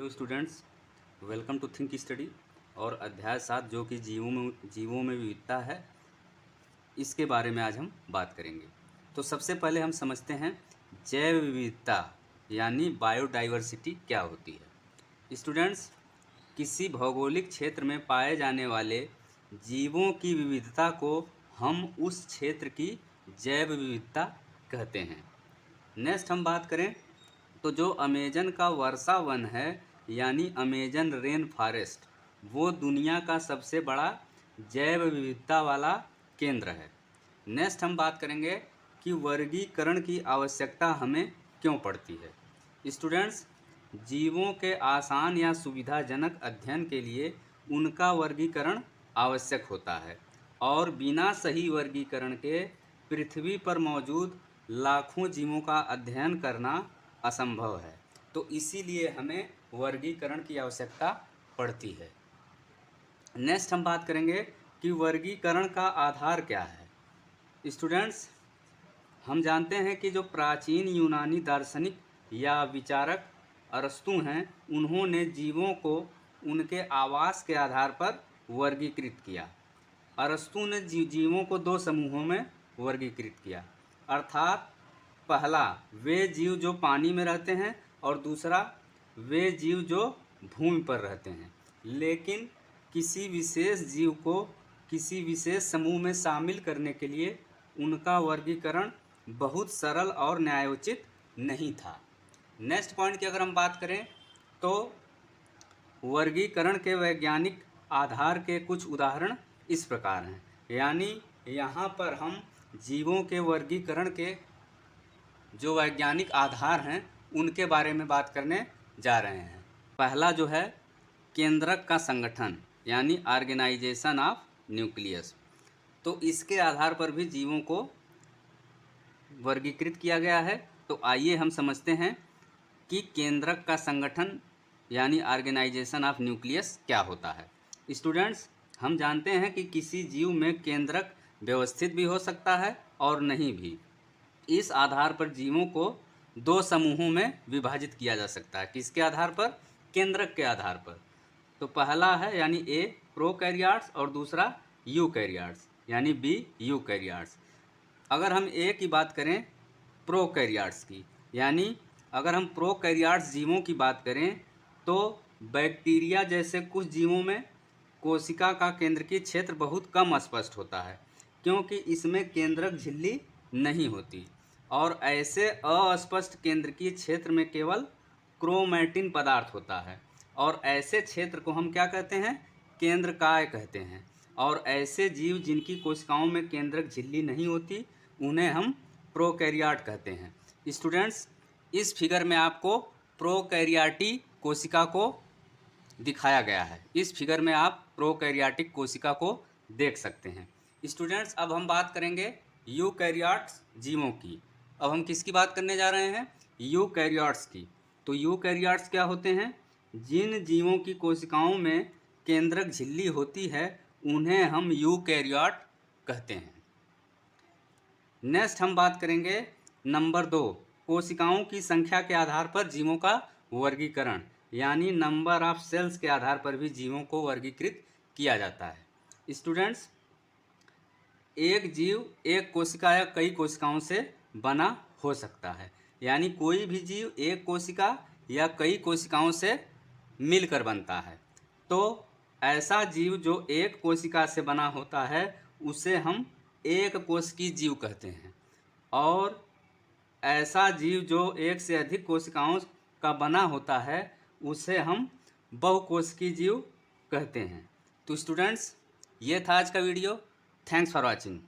Students, welcome to Think Study. और अध्याय 7 जो कि जीवों में विविधता है, इसके बारे में आज हम बात करेंगे। तो सबसे पहले हम समझते हैं जैव विविधता यानी बायोडाइवर्सिटी क्या होती है। स्टूडेंट्स, किसी भौगोलिक क्षेत्र में पाए जाने वाले जीवों की विविधता को हम उस क्षेत्र की जैव विविधता कहते हैं। नेक्स्ट हम बात करें तो जो अमेजन का वर्षा वन है यानी अमेजन रेन फॉरेस्ट, वो दुनिया का सबसे बड़ा जैव विविधता वाला केंद्र है। नेक्स्ट हम बात करेंगे कि वर्गीकरण की आवश्यकता हमें क्यों पड़ती है। स्टूडेंट्स, जीवों के आसान या सुविधाजनक अध्ययन के लिए उनका वर्गीकरण आवश्यक होता है और बिना सही वर्गीकरण के पृथ्वी पर मौजूद लाखों जीवों का अध्ययन करना असंभव है। तो इसीलिए हमें वर्गीकरण की आवश्यकता पड़ती है। नेक्स्ट हम बात करेंगे कि वर्गीकरण का आधार क्या है। स्टूडेंट्स, हम जानते हैं कि जो प्राचीन यूनानी दार्शनिक या विचारक अरस्तु हैं, उन्होंने जीवों को उनके आवास के आधार पर वर्गीकृत किया। अरस्तु ने जीवों को दो समूहों में वर्गीकृत किया, अर्थात पहला वे जीव जो पानी में रहते हैं और दूसरा वे जीव जो भूमि पर रहते हैं। लेकिन किसी विशेष जीव को किसी विशेष समूह में शामिल करने के लिए उनका वर्गीकरण बहुत सरल और न्यायोचित नहीं था। नेक्स्ट पॉइंट की अगर हम बात करें तो वर्गीकरण के वैज्ञानिक आधार के कुछ उदाहरण इस प्रकार हैं। यानी यहाँ पर हम जीवों के वर्गीकरण के जो वैज्ञानिक आधार हैं उनके बारे में बात करने जा रहे हैं। पहला जो है केंद्रक का संगठन यानी ऑर्गेनाइजेशन ऑफ न्यूक्लियस। तो इसके आधार पर भी जीवों को वर्गीकृत किया गया है। तो आइए हम समझते हैं कि केंद्रक का संगठन यानी ऑर्गेनाइजेशन ऑफ न्यूक्लियस क्या होता है। स्टूडेंट्स, हम जानते हैं कि किसी जीव में केंद्रक व्यवस्थित भी हो सकता है और नहीं भी। इस आधार पर जीवों को दो समूहों में विभाजित किया जा सकता है। किसके आधार पर? केंद्रक के आधार पर। तो पहला है यानी ए प्रोकैरियोट्स और दूसरा यूकैरियोट्स यानी बी यूकैरियोट्स। अगर हम ए की बात करें प्रोकैरियोट्स की, यानी अगर हम प्रोकैरियोट्स जीवों की बात करें तो बैक्टीरिया जैसे कुछ जीवों में कोशिका का केंद्रकीय क्षेत्र बहुत कम स्पष्ट होता है, क्योंकि इसमें केंद्रक झिल्ली नहीं होती। और ऐसे अस्पष्ट केंद्रकीय क्षेत्र में केवल क्रोमैटिन पदार्थ होता है और ऐसे क्षेत्र को हम क्या कहते हैं? केंद्रकाय कहते हैं। और ऐसे जीव जिनकी कोशिकाओं में केंद्रक झिल्ली नहीं होती उन्हें हम प्रोकैरियोट कहते हैं। स्टूडेंट्स, इस फिगर में आपको प्रोकैरियोटिक कोशिका को दिखाया गया है। इस फिगर में आप प्रोकैरियोटिक कोशिका को देख सकते हैं। स्टूडेंट्स, अब हम बात करेंगे यूकैरियोट्स जीवों की। अब हम किसकी बात करने जा रहे हैं? यूकैरियोट्स की। तो यूकैरियोट्स क्या होते हैं? जिन जीवों की कोशिकाओं में केंद्रक झिल्ली होती है उन्हें हम यूकैरियोट कहते हैं। नेक्स्ट हम बात करेंगे नंबर 2, कोशिकाओं की संख्या के आधार पर जीवों का वर्गीकरण यानी नंबर ऑफ सेल्स के आधार पर भी जीवों को वर्गीकृत किया जाता है। स्टूडेंट्स, एक जीव एक कोशिका या कई कोशिकाओं से बना हो सकता है, यानी कोई भी जीव एक कोशिका या कई कोशिकाओं से मिलकर बनता है। तो ऐसा जीव जो एक कोशिका से बना होता है उसे हम एक कोशिकीय जीव कहते हैं, और ऐसा जीव जो एक से अधिक कोशिकाओं का बना होता है उसे हम बहुकोशिकीय जीव कहते हैं। तो स्टूडेंट्स, ये था आज का वीडियो। Thanks for watching.